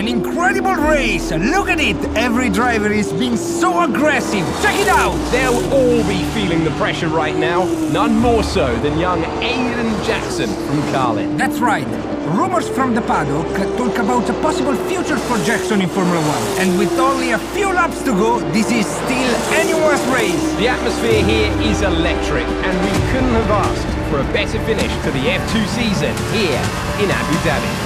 An incredible race! Look at it! Every driver is being so aggressive! Check it out! They'll all be feeling the pressure right now. None more so than young Aiden Jackson from Carlin. That's right. Rumors from the paddock talk about a possible future for Jackson in Formula 1. And with only a few laps to go, this is still anyone's race. The atmosphere here is electric, and we couldn't have asked for a better finish to the F2 season here in Abu Dhabi.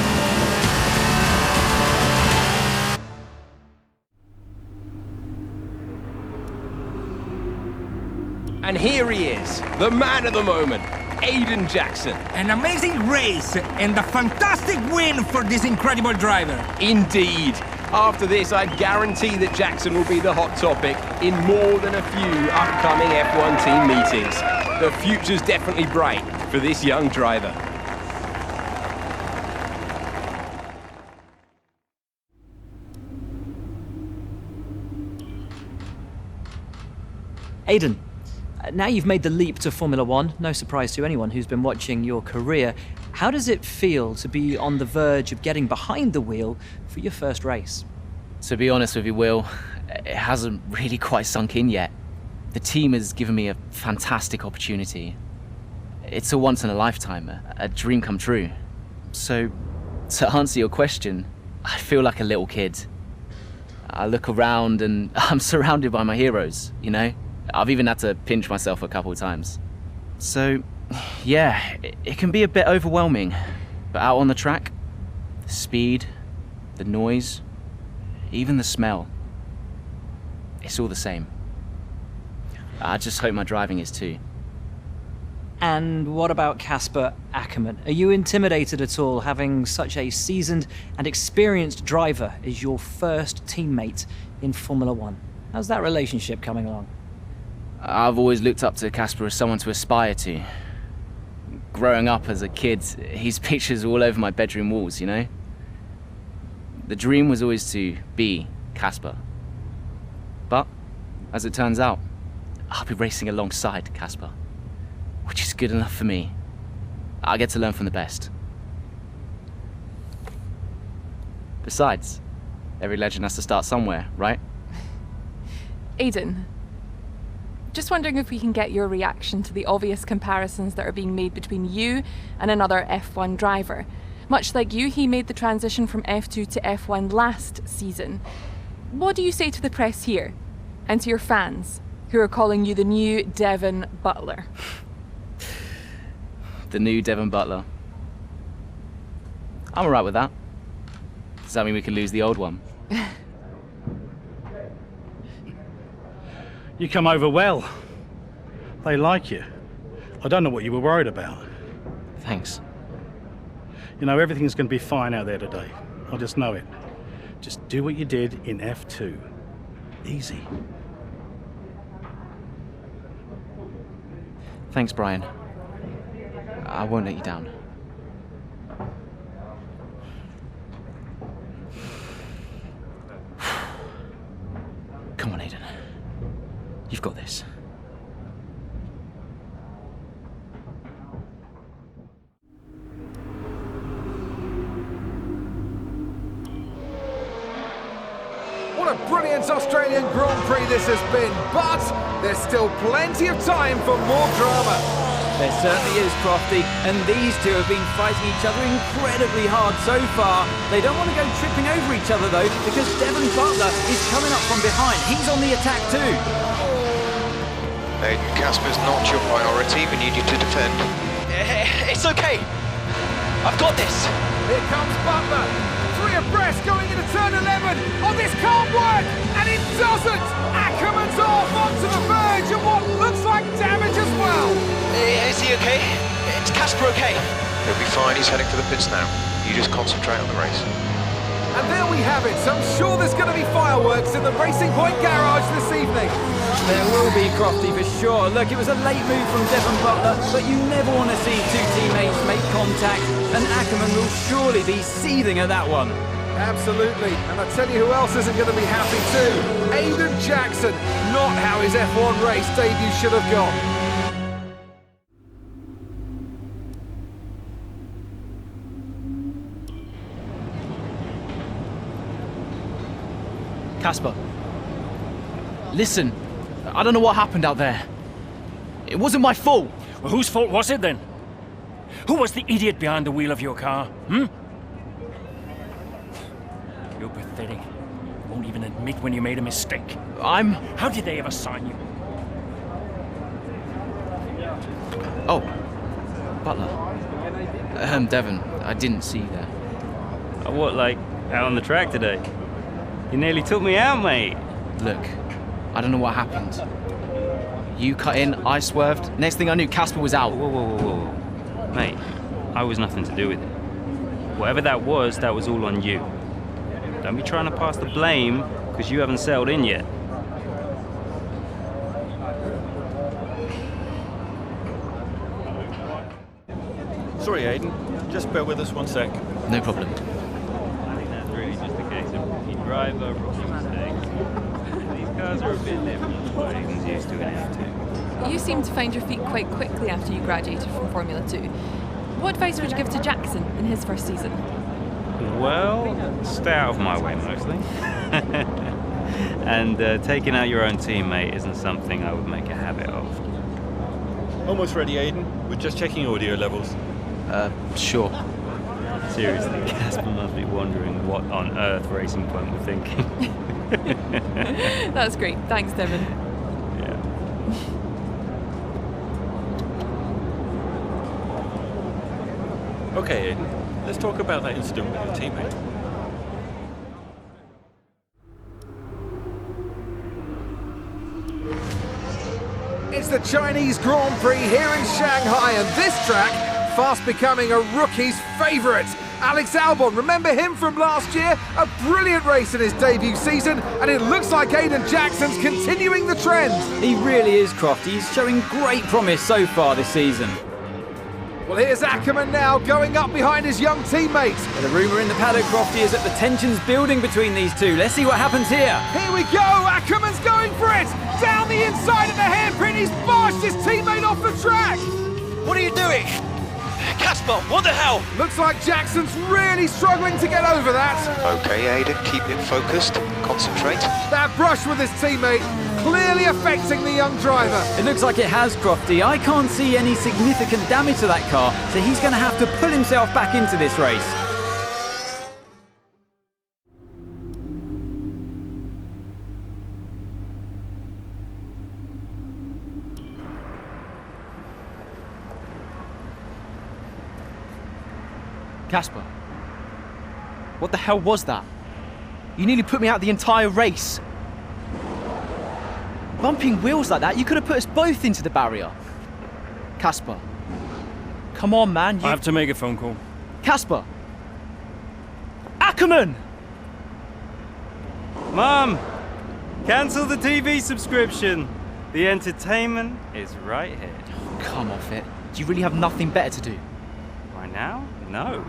And here he is, the man of the moment, Aiden Jackson. An amazing race and a fantastic win for this incredible driver. Indeed. After this, I guarantee that Jackson will be the hot topic in more than a few upcoming F1 team meetings. The future's definitely bright for this young driver. Aiden, now you've made the leap to Formula 1, no surprise to anyone who's been watching your career. How does it feel to be on the verge of getting behind the wheel for your first race? To be honest with you, Will, it hasn't really quite sunk in yet. The team has given me a fantastic opportunity. It's a once in a lifetime, a dream come true. So, to answer your question, I feel like a little kid. I look around and I'm surrounded by my heroes, you know? I've even had to pinch myself a couple of times. So, yeah, it can be a bit overwhelming. But out on the track, the speed, the noise, even the smell, it's all the same. I just hope my driving is too. And what about Casper Ackerman? Are you intimidated at all having such a seasoned and experienced driver as your first teammate in Formula 1? How's that relationship coming along? I've always looked up to Casper as someone to aspire to. Growing up as a kid, his pictures all over my bedroom walls, you know? The dream was always to be Casper. But, as it turns out, I'll be racing alongside Casper, which is good enough for me. I get to learn from the best. Besides, every legend has to start somewhere, right? Aiden, just wondering if we can get your reaction to the obvious comparisons that are being made between you and another F1 driver. Much like you, he made the transition from F2 to F1 last season. What do you say to the press here, and to your fans, who are calling you the new Devon Butler? The new Devon Butler. I'm alright with that. Does that mean we can lose the old one? You come over well. They like you. I don't know what you were worried about. Thanks. You know, everything's going to be fine out there today. I just know it. Just do what you did in F2. Easy. Thanks, Brian. I won't let you down. Come on, Aiden. You've got this. What a brilliant Australian Grand Prix this has been, but there's still plenty of time for more drama. There certainly is, Crofty, and these two have been fighting each other incredibly hard so far. They don't want to go tripping over each other, though, because Devon Butler is coming up from behind. He's on the attack, too. Aiden, Casper's not your priority. We need you to defend. It's okay. I've got this. Here comes Butler. 3 abreast going into turn 11. Oh, this can't work, and it doesn't. Ackerman's off onto the verge of what looks like damage as well. Is he okay? Is Casper okay? He'll be fine. He's heading for the pits now. You just concentrate on the race. And there we have it. So I'm sure there's going to be fireworks in the Racing Point garage this evening. There will be, Crofty, for sure. Look, it was a late move from Devon Butler, but you never want to see two teammates make contact, and Ackerman will surely be seething at that one. Absolutely, and I tell you who else isn't going to be happy too. Aiden Jackson, not how his F1 race debut should have gone. Casper, listen, I don't know what happened out there. It wasn't my fault. Well, whose fault was it then? Who was the idiot behind the wheel of your car, hmm? You're pathetic. You won't even admit when you made a mistake. How did they ever sign you? Oh, Butler. Devon, I didn't see you there. What, like, out on the track today? You nearly took me out, mate. Look, I don't know what happened. You cut in, I swerved. Next thing I knew, Casper was out. Whoa. Mate, I was nothing to do with it. Whatever that was all on you. Don't be trying to pass the blame, because you haven't settled in yet. Sorry, Aiden. Just bear with us 1 sec. No problem. I think that's really just a case of rookie driver, rookie mistakes. These cars are a bit different to what Aiden's used to in F2. You seem to find your feet quite quickly after you graduated from Formula 2. What advice would you give to Jackson in his first season? Well, stay out of my way mostly. And taking out your own teammate isn't something I would make a habit of. Almost ready, Aiden. We're just checking audio levels. Sure. Seriously, Casper must be wondering what on earth Racing Point were thinking. That's great. Thanks, Devon. Yeah. Okay, Aiden. Let's talk about that incident with your teammate. It's the Chinese Grand Prix here in Shanghai, and this track fast becoming a rookie's favourite. Alex Albon, remember him from last year? A brilliant race in his debut season, and it looks like Aiden Jackson's continuing the trend. He really is, Crofty. He's showing great promise so far this season. Well, here's Ackerman now, going up behind his young teammate. The rumour in the paddock, Crofty, is that the tension's building between these two. Let's see what happens here. Here we go, Ackerman's going for it! Down the inside of the hairpin, he's bashed his teammate off the track! What are you doing? Casper, what the hell? Looks like Jackson's really struggling to get over that. Okay, Aiden, keep it focused. Concentrate. That brush with his teammate clearly affecting the young driver. It looks like it has, Crofty. I can't see any significant damage to that car, so he's going to have to pull himself back into this race. Casper, what the hell was that? You nearly put me out the entire race. Bumping wheels like that, you could have put us both into the barrier. Casper, come on, man. I have to make a phone call. Casper! Ackerman! Mom, cancel the TV subscription. The entertainment is right here. Oh, come off it. Do you really have nothing better to do? Right now? No.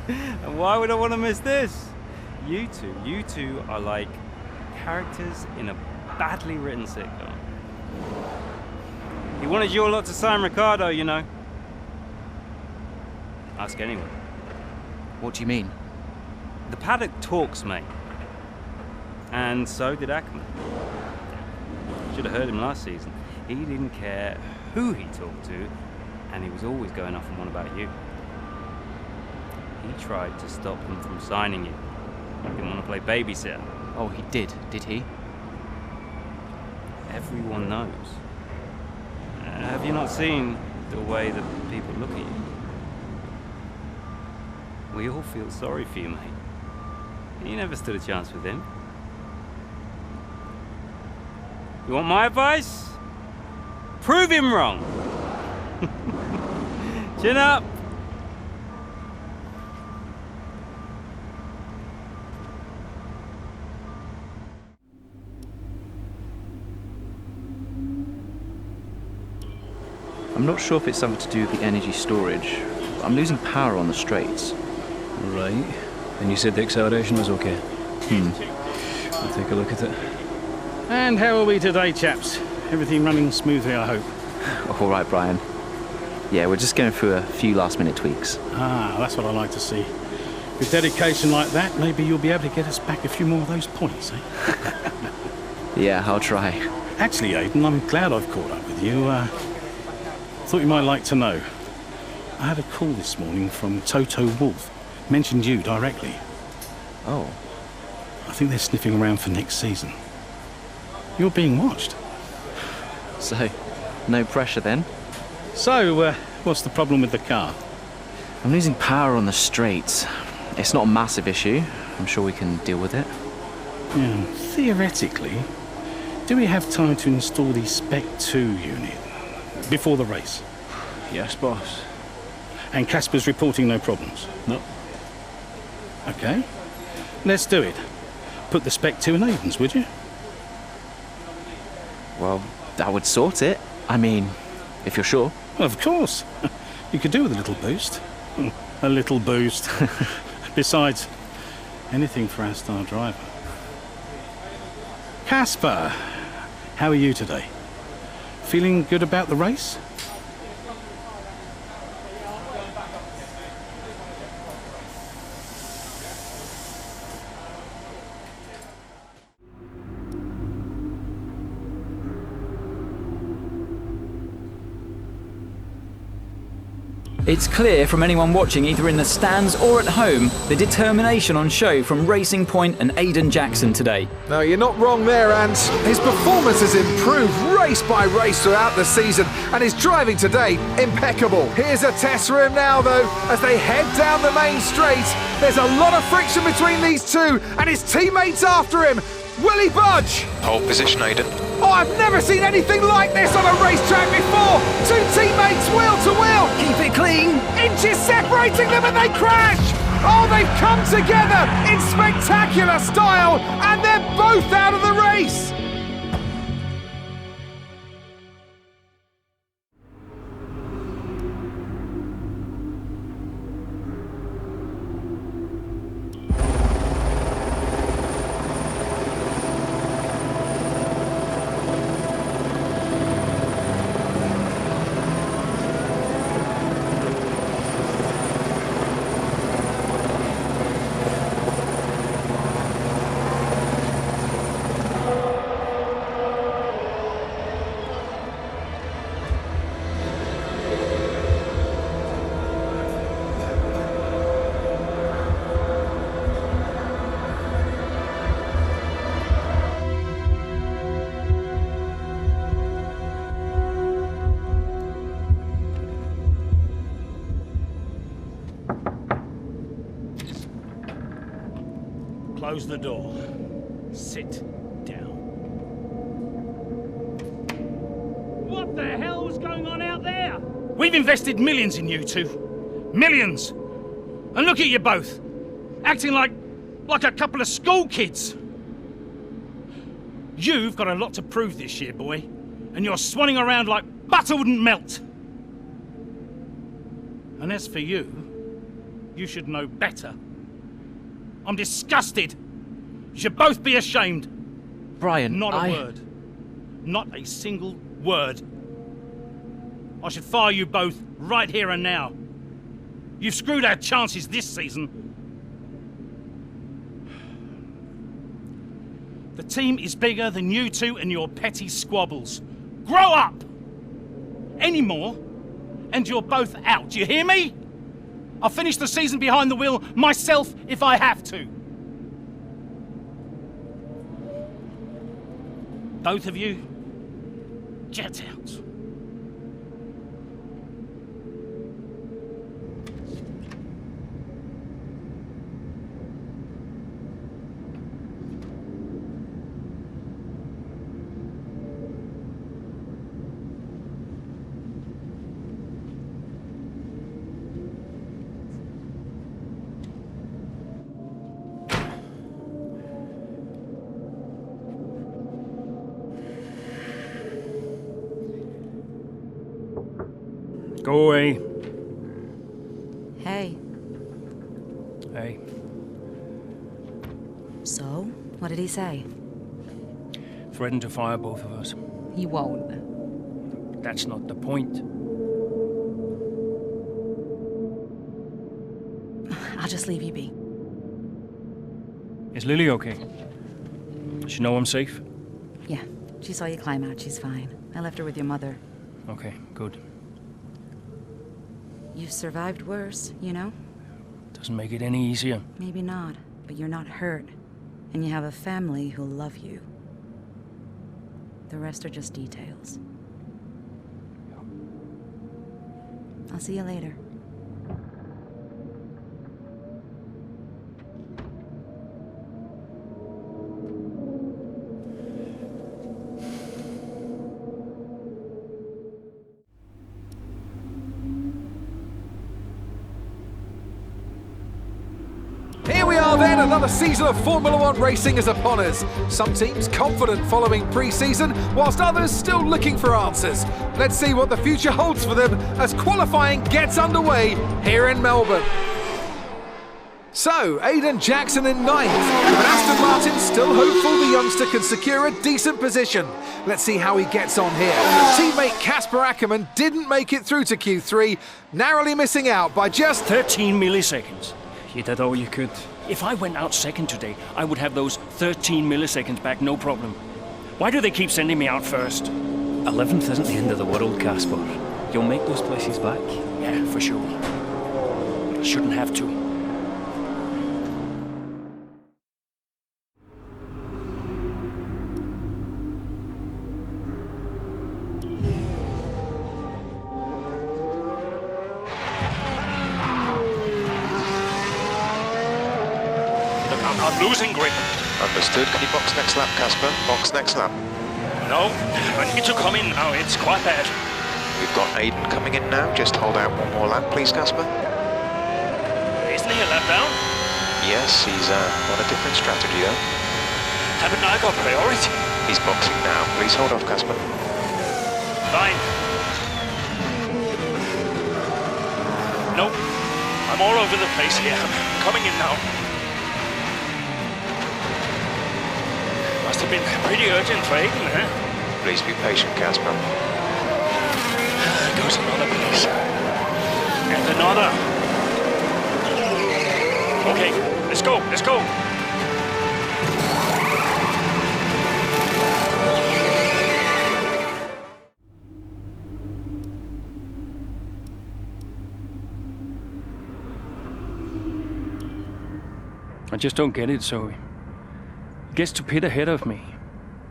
And why would I want to miss this? You two are like characters in a badly written sitcom. He wanted your lot to sign Ricardo, you know. Ask anyone. What do you mean? The paddock talks, mate. And so did Ackerman. Should have heard him last season. He didn't care who he talked to, and he was always going off on one about you. He tried to stop him from signing you. He didn't want to play babysitter. Oh, he did he? Everyone knows. Have you not seen the way that people look at you? We all feel sorry for you, mate. You never stood a chance with him. You want my advice? Prove him wrong. Chin up. I'm not sure if it's something to do with the energy storage. I'm losing power on the straights. Right. And you said the acceleration was okay? I'll take a look at it. And how are we today, chaps? Everything running smoothly, I hope. All right, Brian. Yeah, we're just going through a few last-minute tweaks. Ah, that's what I like to see. With dedication like that, maybe you'll be able to get us back a few more of those points, eh? Yeah, I'll try. Actually, Aidan, I'm glad I've caught up with you. Thought you might like to know. I had a call this morning from Toto Wolff. Mentioned you directly. Oh. I think they're sniffing around for next season. You're being watched. So, no pressure then? So, what's the problem with the car? I'm losing power on the straights. It's not a massive issue. I'm sure we can deal with it. Yeah, theoretically, do we have time to install the Spec 2 unit before the race? Yes, boss. And Casper's reporting no problems? No. Okay. Let's do it. Put the Spec 2 in Aiden's, would you? Well, that would sort it. I mean, if you're sure. Of course. You could do with a little boost. A little boost. Besides, anything for our star driver. Casper, how are you today? Feeling good about the race? It's clear from anyone watching either in the stands or at home the determination on show from Racing Point and Aidan Jackson today. No, you're not wrong there, and his performance has improved race by race throughout the season, and his driving today, impeccable. Here's a test for him now, though, as they head down the main straight. There's a lot of friction between these two, and his teammates after him. Will he budge? Hold position, Aidan. Oh, I've never seen anything like this on a racetrack before! Two teammates wheel to wheel! Keep it clean! Inches separating them and they crash! Oh, they've come together in spectacular style, and they're both out of the race! Close the door. Sit down. What the hell was going on out there? We've invested millions in you two. Millions! And look at you both. Acting like a couple of school kids. You've got a lot to prove this year, boy. And you're swanning around like butter wouldn't melt. And as for you, you should know better. I'm disgusted. You should both be ashamed. Brian, Not a word. Not a single word. I should fire you both right here and now. You've screwed our chances this season. The team is bigger than you two and your petty squabbles. Grow up! Any more, and you're both out. You hear me? I'll finish the season behind the wheel myself if I have to. Both of you, get out. Go away. Hey. Hey. So, what did he say? Threatened to fire both of us. He won't. That's not the point. I'll just leave you be. Is Lily okay? Does she know I'm safe? Yeah, she saw you climb out. She's fine. I left her with your mother. Okay, good. You've survived worse, you know? Doesn't make it any easier. Maybe not, but you're not hurt. And you have a family who love you. The rest are just details. I'll see you later. Here we are then, another season of Formula One racing is upon us. Some teams confident following pre-season, whilst others still looking for answers. Let's see what the future holds for them as qualifying gets underway here in Melbourne. So, Aiden Jackson in ninth, but Aston Martin still hopeful the youngster can secure a decent position. Let's see how he gets on here. Teammate Casper Ackerman didn't make it through to Q3, narrowly missing out by just 13 milliseconds. You did all you could. If I went out second today, I would have those 13 milliseconds back, no problem. Why do they keep sending me out first? 11th isn't the end of the world, Casper. You'll make those places back. Yeah, for sure. I shouldn't have to. I'm losing grip. Understood. Can you box next lap, Casper? Box next lap. No, I need to come in now. It's quite bad. We've got Aiden coming in now. Just hold out one more lap, please, Casper. Isn't he a lap down? Yes, he's on a different strategy, though. Haven't I got priority? He's boxing now. Please hold off, Casper. Fine. Nope. I'm all over the place here. I'm coming in now. Must have been pretty urgent for Aiden, huh? Please be patient, Casper. There goes another place. And another. Okay, let's go, let's go. I just don't get it, Zoe. He gets to pit ahead of me,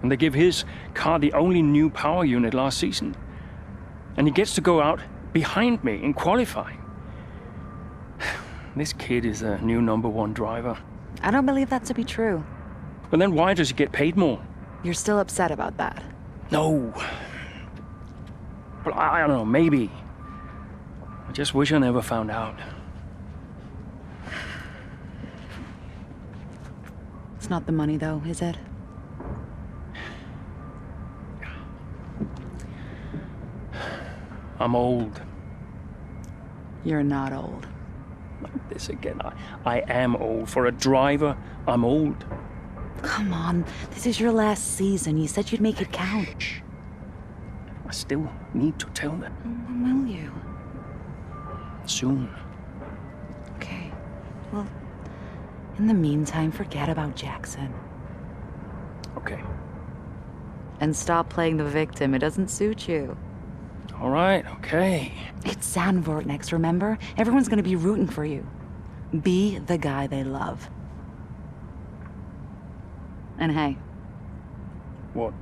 and they give his car the only new power unit last season. And he gets to go out behind me in qualifying. This kid is a new #1 driver. I don't believe that to be true. But then why does he get paid more? You're still upset about that. No. But I don't know, maybe. I just wish I never found out. It's not the money, though, is it? I'm old. You're not old. Not this again. I am old. For a driver, I'm old. Come on, this is your last season. You said you'd make it count. I still need to tell them. When will you? Soon. Okay. Well, in the meantime, forget about Jackson. Okay. And stop playing the victim. It doesn't suit you. All right, okay. It's Zandvoort next, remember? Everyone's gonna be rooting for you. Be the guy they love. And hey. What?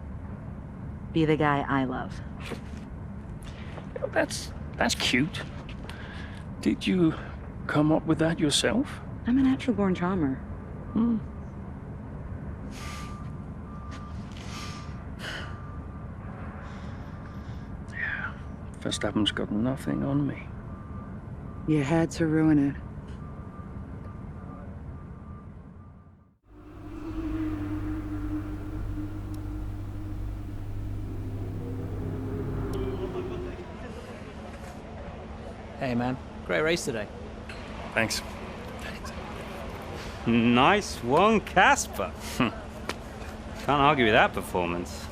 Be the guy I love. That's cute. Did you come up with that yourself? I'm a natural-born charmer. Hmm. Yeah, Verstappen's got nothing on me. You had to ruin it. Hey man, great race today. Thanks. Nice one, Casper. Can't argue with that performance.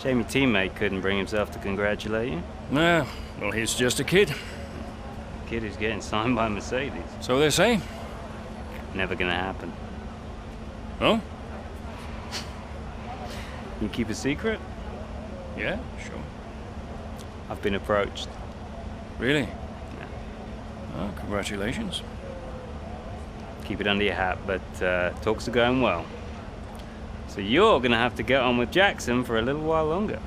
Shame your teammate couldn't bring himself to congratulate you. Nah, well, he's just a kid. Kid who's getting signed by Mercedes. So they say. Never gonna happen. Oh? You keep a secret? Yeah, sure. I've been approached. Really? Yeah. Oh, congratulations. Keep it under your hat, but talks are going well. So you're gonna have to get on with Jackson for a little while longer.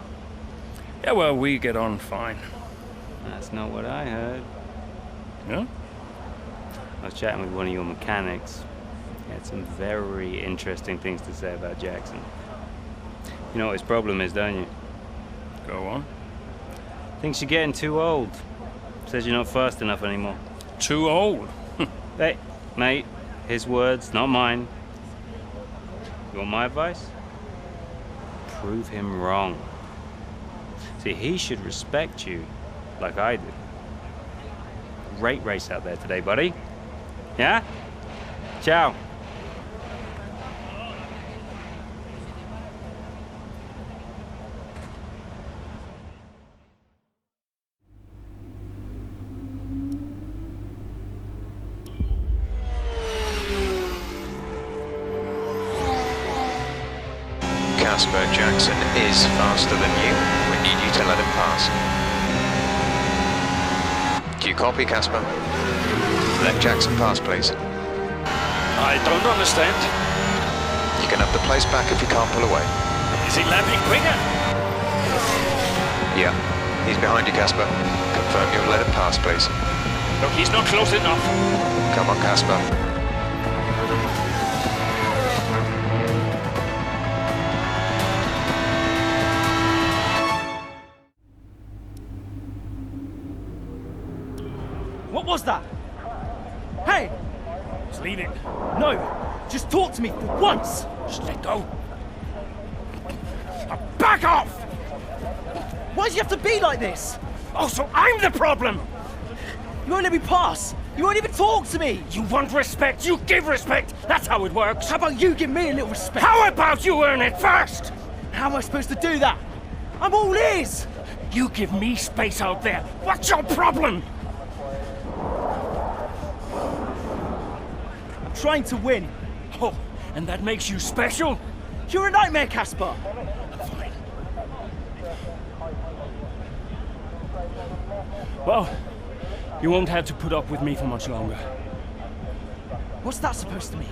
Yeah, well, we get on fine. That's not what I heard. Yeah? I was chatting with one of your mechanics. He had some very interesting things to say about Jackson. You know what his problem is, don't you? Go on. Thinks you're getting too old. Says you're not fast enough anymore. Too old? Hey, mate, his words, not mine. You want my advice? Prove him wrong. See, he should respect you like I do. Great race out there today, buddy. Yeah? Ciao. Casper, Jackson is faster than you. We need you to let him pass. Do you copy, Casper? Let Jackson pass, please. I don't understand. You can have the place back if you can't pull away. Is he lapping quicker? Yeah, he's behind you, Casper. Confirm you'll let him pass, please. Look, he's not close enough. Come on, Casper. What was that? Hey! Just leave it. No! Just talk to me for once! Just let go. Back off! Why do you have to be like this? Oh, so I'm the problem! You won't let me pass! You won't even talk to me! You want respect, you give respect! That's how it works! How about you give me a little respect? How about you earn it first? How am I supposed to do that? I'm all ears! You give me space out there! What's your problem? I'm trying to win. Oh, and that makes you special? You're a nightmare, Casper! Fine. Well, you won't have to put up with me for much longer. What's that supposed to mean?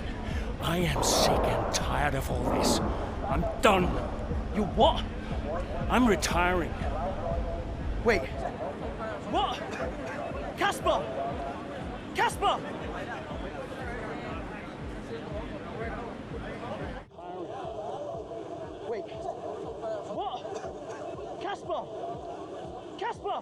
I am sick and tired of all this. I'm done. You're what? I'm retiring. Wait. What? Casper! Casper! Wait. What? Casper! Casper!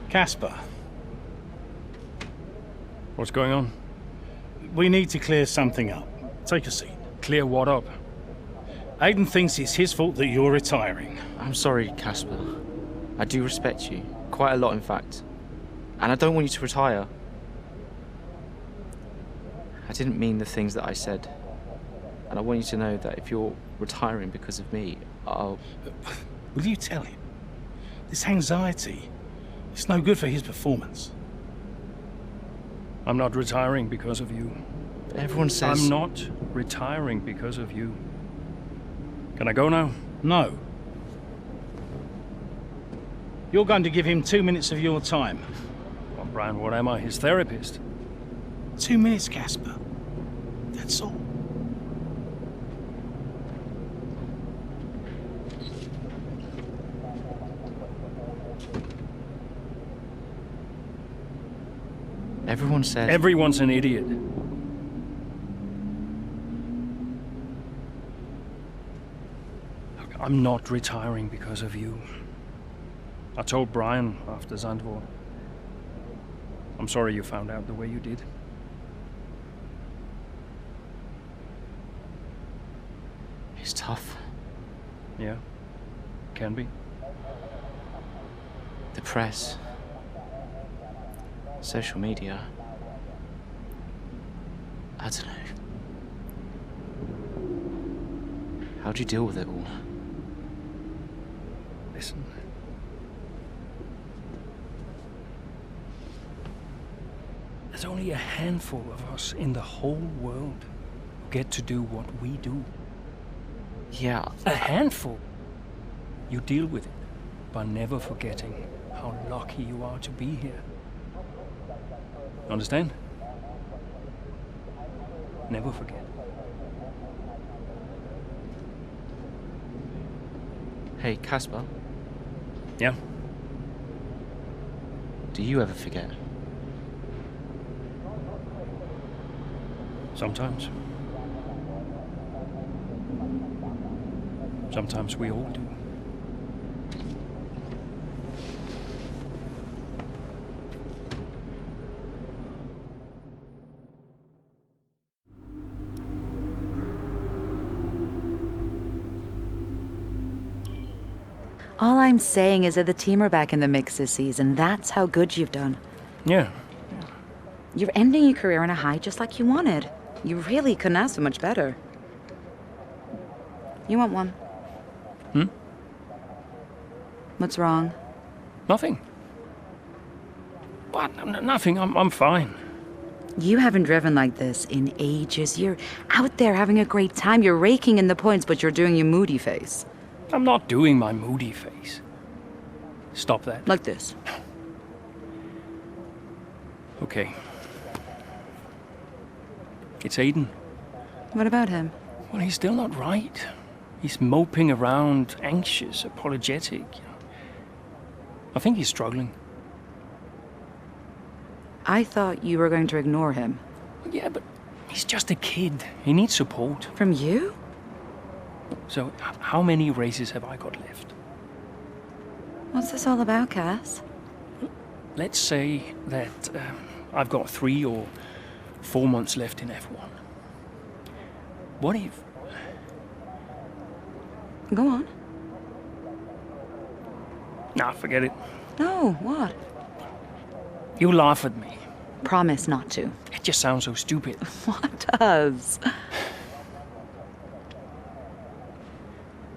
Casper. What's going on? We need to clear something up. Take a seat. Clear what up? Aiden thinks it's his fault that you're retiring. I'm sorry, Casper. I do respect you. Quite a lot, in fact. And I don't want you to retire. I didn't mean the things that I said. And I want you to know that if you're retiring because of me, I'll... Will you tell him? This anxiety, it's no good for his performance. I'm not retiring because of you. Everyone says... I'm not retiring because of you. Can I go now? No. You're going to give him 2 minutes of your time. Well, Brian, what am I? His therapist? 2 minutes, Casper. That's all. Everyone says... Everyone's an idiot. Look, I'm not retiring because of you. I told Brian after Zandvoort. I'm sorry you found out the way you did. It's tough. Yeah, can be. The press. Social media. I don't know. How'd you deal with it all? Listen. There's only a handful of us in the whole world who get to do what we do. Yeah. A handful. You deal with it by never forgetting how lucky you are to be here. Understand? Never forget. Hey, Casper. Yeah? Do you ever forget? Sometimes. Sometimes we all do. All I'm saying is that the team are back in the mix this season. That's how good you've done. Yeah. You're ending your career on a high just like you wanted. You really couldn't ask for much better. You want one? Hmm? What's wrong? Nothing. What? Nothing. I'm fine. You haven't driven like this in ages. You're out there having a great time. You're raking in the points, but you're doing your moody face. I'm not doing my moody face. Stop that. Like this. Okay. It's Aiden. What about him? Well, he's still not right. He's moping around, anxious, apologetic. I think he's struggling. I thought you were going to ignore him. Yeah, but he's just a kid. He needs support. From you? So, how many races have I got left? What's this all about, Cass? Let's say that I've got 3 or 4 months left in F1. What if... Go on. Nah, forget it. No, what? You laugh at me. Promise not to. It just sounds so stupid. What does?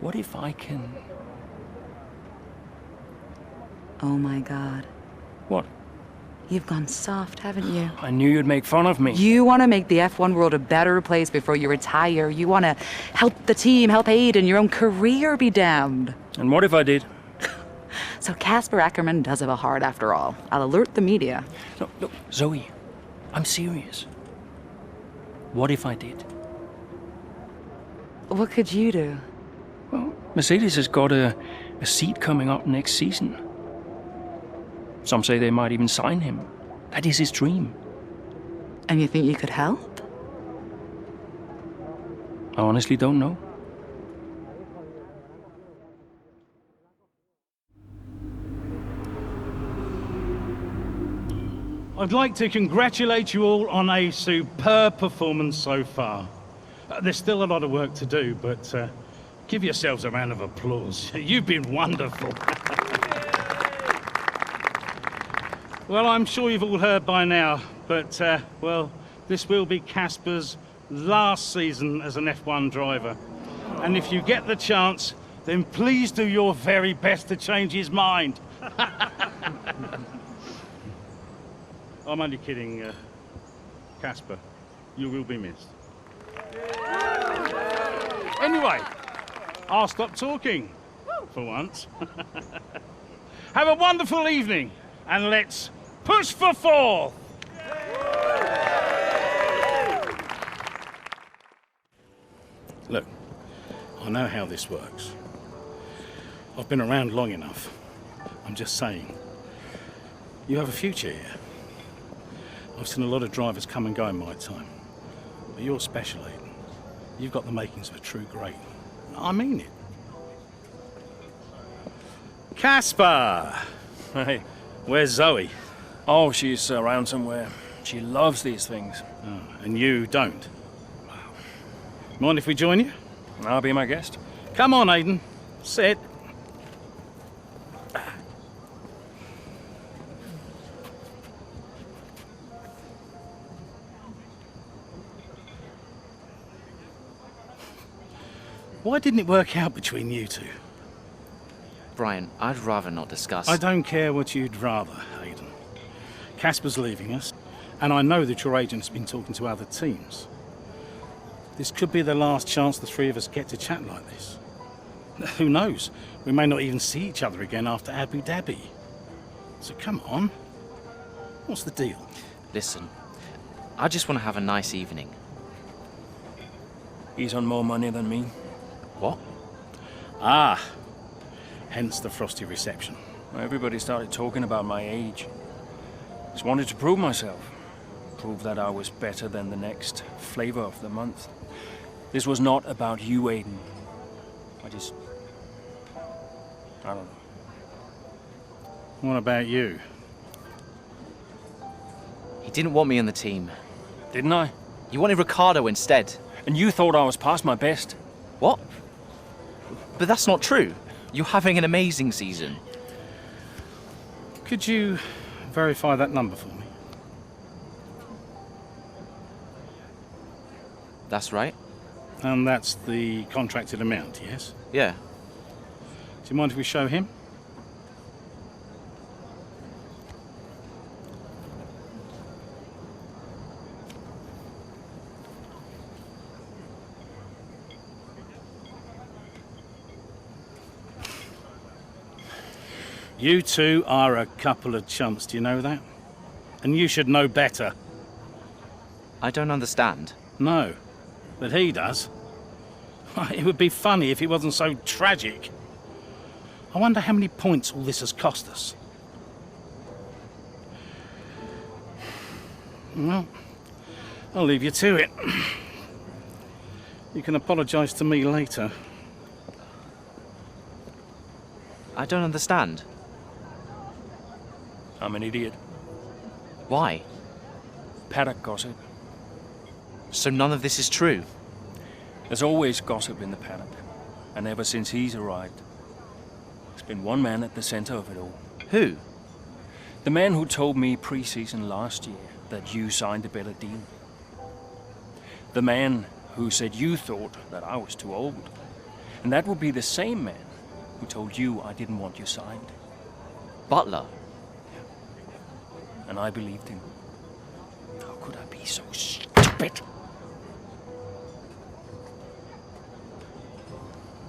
What if I can... Oh my God. What? You've gone soft, haven't you? I knew you'd make fun of me. You want to make the F1 world a better place before you retire. You want to help the team, help Aiden, your own career be damned. And what if I did? So Casper Ackerman does have a heart after all. I'll alert the media. Look, Zoe, I'm serious. What if I did? What could you do? Well, Mercedes has got a seat coming up next season. Some say they might even sign him. That is his dream. And you think you could help? I honestly don't know. I'd like to congratulate you all on a superb performance so far. There's still a lot of work to do, but give yourselves a round of applause. You've been wonderful. Well, I'm sure you've all heard by now, but, well, this will be Casper's last season as an F1 driver. And if you get the chance, then please do your very best to change his mind. I'm only kidding, Casper. You will be missed. Anyway, I'll stop talking, for once. Have a wonderful evening, and let's push for 4th! Look, I know how this works. I've been around long enough. I'm just saying, you have a future here. I've seen a lot of drivers come and go in my time. But you're special, Aiden. You've got the makings of a true great. I mean it. Casper! Hey. Where's Zoe? Oh, she's around somewhere. She loves these things. Oh, and you don't? Mind if we join you? I'll be my guest. Come on, Aiden. Sit. Why didn't it work out between you two? Brian, I'd rather not discuss. I don't care what you'd rather, Hayden. Casper's leaving us, and I know that your agent's been talking to other teams. This could be the last chance the three of us get to chat like this. Who knows? We may not even see each other again after Abu Dhabi. So come on. What's the deal? Listen, I just want to have a nice evening. He's on more money than me. What? Ah, hence the frosty reception. Everybody started talking about my age. Just wanted to prove myself. Prove that I was better than the next flavor of the month. This was not about you, Aiden. I don't know. What about you? He didn't want me on the team. Didn't I? You wanted Ricardo instead. And you thought I was past my best. What? But that's not true. You're having an amazing season. Could you verify that number for me? That's right. And that's the contracted amount, yes? Yeah. Do you mind if we show him? You two are a couple of chumps, do you know that? And you should know better. I don't understand. No, but he does. It would be funny if it wasn't so tragic. I wonder how many points all this has cost us. Well, I'll leave you to it. You can apologise to me later. I don't understand. I'm an idiot. Why? Paddock gossip. So none of this is true? There's always gossip in the paddock. And ever since he's arrived, there's been one man at the center of it all. Who? The man who told me pre-season last year that you signed a better deal. The man who said you thought that I was too old. And that would be the same man who told you I didn't want you signed. Butler? And I believed him. How could I be so stupid?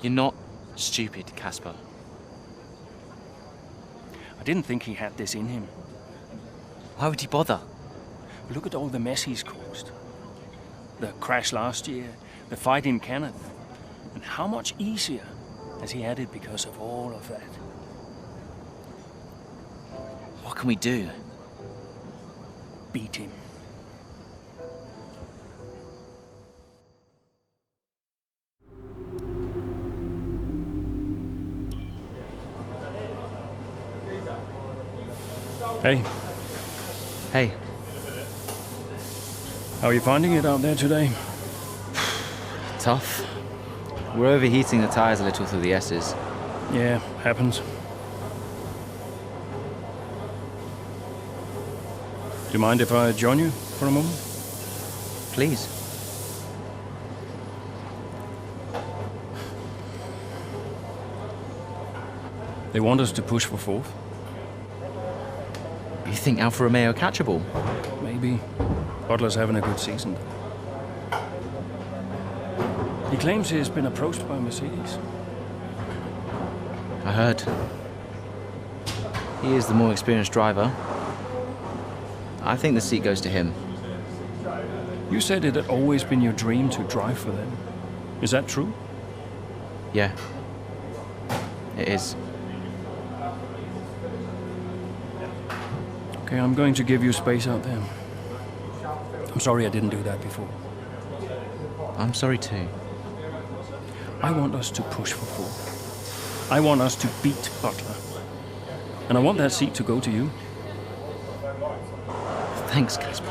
You're not stupid, Casper. I didn't think he had this in him. Why would he bother? Look at all the mess he's caused. The crash last year, the fight in Canada. And how much easier has he had it because of all of that? What can we do? Beat him. Hey. Hey. How are you finding it out there today? Tough. We're overheating the tires a little through the S's. Yeah, happens. Do you mind if I join you for a moment? Please. They want us to push for fourth. You think Alfa Romeo catchable? Maybe. Butler's having a good season. He claims he's been approached by Mercedes. I heard. He is the more experienced driver. I think the seat goes to him. You said it had always been your dream to drive for them. Is that true? Yeah. It is. Okay, I'm going to give you space out there. I'm sorry I didn't do that before. I'm sorry too. I want us to push for fourth. I want us to beat Butler. And I want that seat to go to you. Thanks, Casper.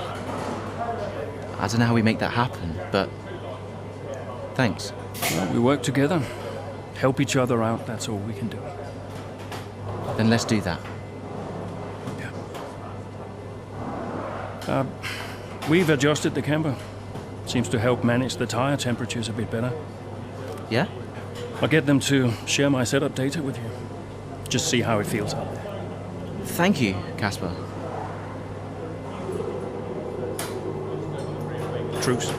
I don't know how we make that happen, but thanks. Well, we work together. Help each other out, that's all we can do. Then let's do that. We've adjusted the camber. Seems to help manage the tire temperatures a bit better. Yeah? I'll get them to share my setup data with you. Just see how it feels out there. Thank you, Casper. Truce.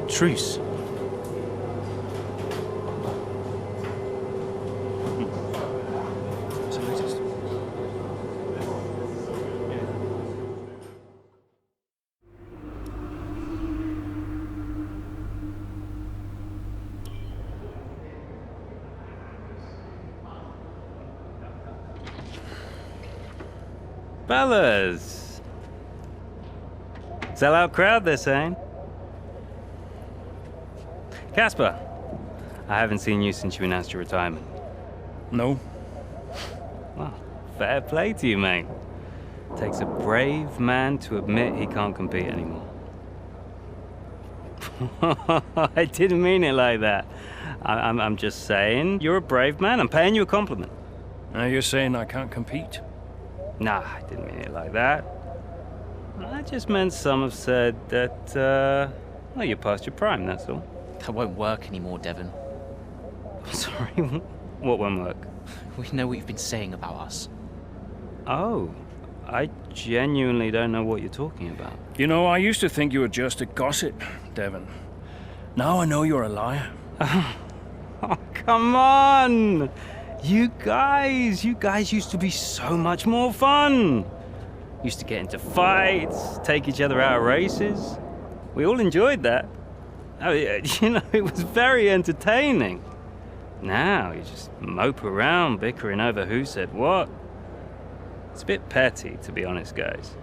Truce. Fellas! Sell-out crowd, they're saying. Casper, I haven't seen you since you announced your retirement. No. Well, fair play to you, mate. Takes a brave man to admit he can't compete anymore. I didn't mean it like that. I'm just saying, you're a brave man. I'm paying you a compliment. Now you're saying I can't compete? Nah, I didn't mean it like that. I just meant some have said that, well, you're past your prime, that's all. That won't work anymore, Devon. Sorry, what won't work? We know what you've been saying about us. Oh, I genuinely don't know what you're talking about. You know, I used to think you were just a gossip, Devon. Now I know you're a liar. Oh, come on! You guys used to be so much more fun. Used to get into fights, take each other out of races. We all enjoyed that. I mean, you know, it was very entertaining. Now you just mope around bickering over who said what. It's a bit petty, to be honest, guys.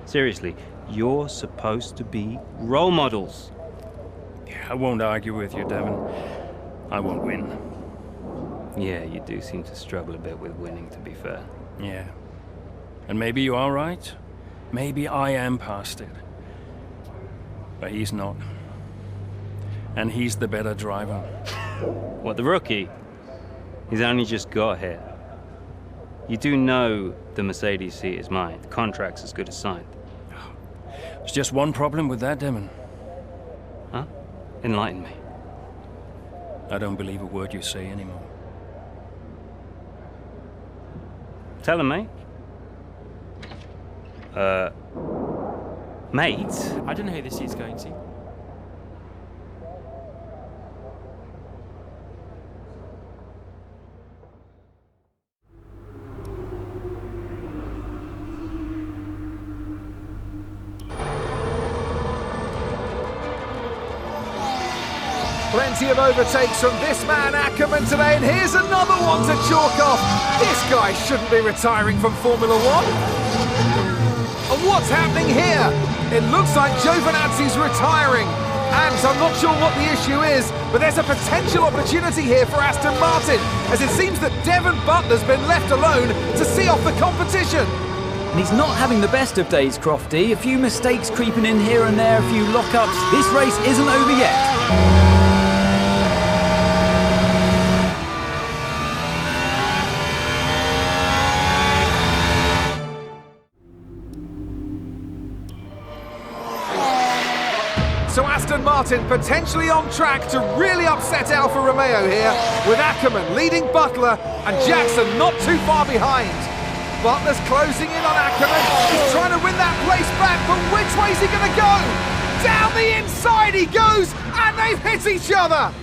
Seriously, you're supposed to be role models. Yeah, I won't argue with you, Devon. I won't win. Yeah, you do seem to struggle a bit with winning, to be fair. Yeah. And maybe you are right. Maybe I am past it. But he's not. And he's the better driver. What, the rookie? He's only just got here. You do know the Mercedes seat is mine. The contract's as good as signed. There's just one problem with that, Demon. Huh? Enlighten me. I don't believe a word you say anymore. Tell him, mate. Mate? I don't know who this is going to. Plenty of overtakes from this man Ackerman today, and here's another one to chalk off. This guy shouldn't be retiring from Formula One. And what's happening here? It looks like Giovinazzi's retiring. And I'm not sure what the issue is, but there's a potential opportunity here for Aston Martin, as it seems that Devon Butler's been left alone to see off the competition. And he's not having the best of days, Crofty. A few mistakes creeping in here and there, a few lockups. This race isn't over yet. So Aston Martin potentially on track to really upset Alfa Romeo here, with Ackerman leading Butler and Jackson not too far behind. Butler's closing in on Ackerman. He's trying to win that place back, but which way's he going to go? Down the inside he goes, and they've hit each other.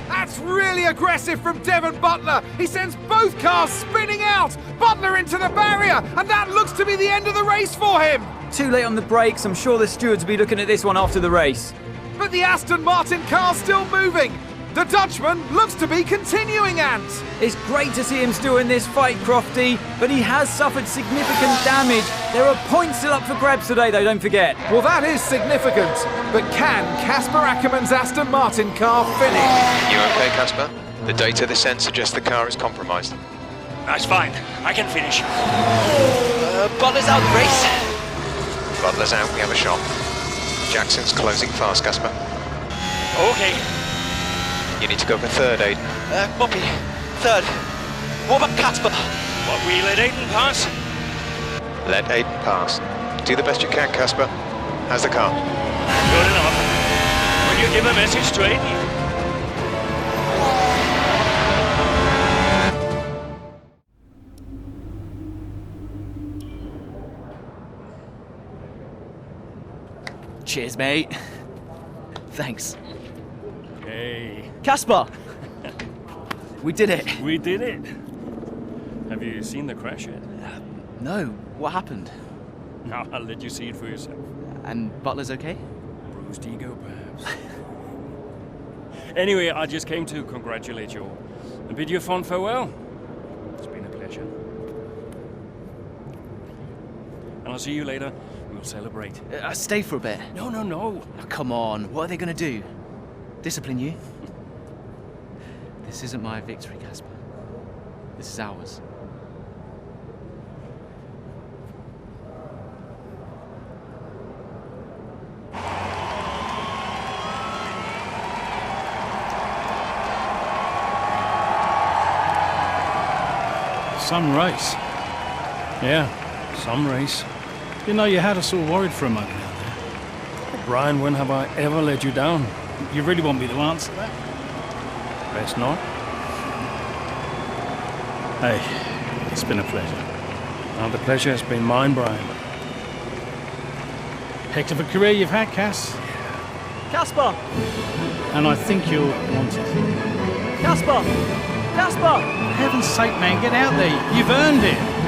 That's really aggressive from Devon Butler. He sends both cars spinning out. Butler into the barrier, and that looks to be the end of the race for him. Too late on the brakes. I'm sure the stewards will be looking at this one after the race. But the Aston Martin car's still moving. The Dutchman looks to be continuing, Ant. It's great to see him still in this fight, Crofty, but he has suffered significant damage. There are points still up for grabs today, though, don't forget. Well, that is significant. But can Casper Ackerman's Aston Martin car finish? You okay, Casper? The data this end suggests the car is compromised. That's fine. I can finish. Butler's out the race. Butler's out, we have a shot. Jackson's closing fast, Casper. Okay. You need to go for third, Aiden. Copy. Third. What about Casper? What, we let Aiden pass? Let Aiden pass. Do the best you can, Casper. How's the car? Good enough. Will you give a message to Aiden? Cheers, mate. Thanks. Hey. Casper! We did it. We did it. Have you seen the crash yet? No. What happened? No, I'll let you see it for yourself. And Butler's okay? Bruised ego, perhaps. Anyway, I just came to congratulate you all and bid you a fond farewell. It's been a pleasure. And I'll see you later. We'll celebrate. Stay for a bit. No, no, no. Oh, come on. What are they going to do? Discipline you? This isn't my victory, Casper. This is ours. Some race. Yeah, some race. You know, you had us all worried for a moment out there. Brian, when have I ever let you down? You really want me to answer that? Best not. Hey, it's been a pleasure. And the pleasure has been mine, Brian. Heck of a career you've had, Cass. Casper! And I think you'll want it. Casper! Casper! For heaven's sake, man, get out there. You've earned it.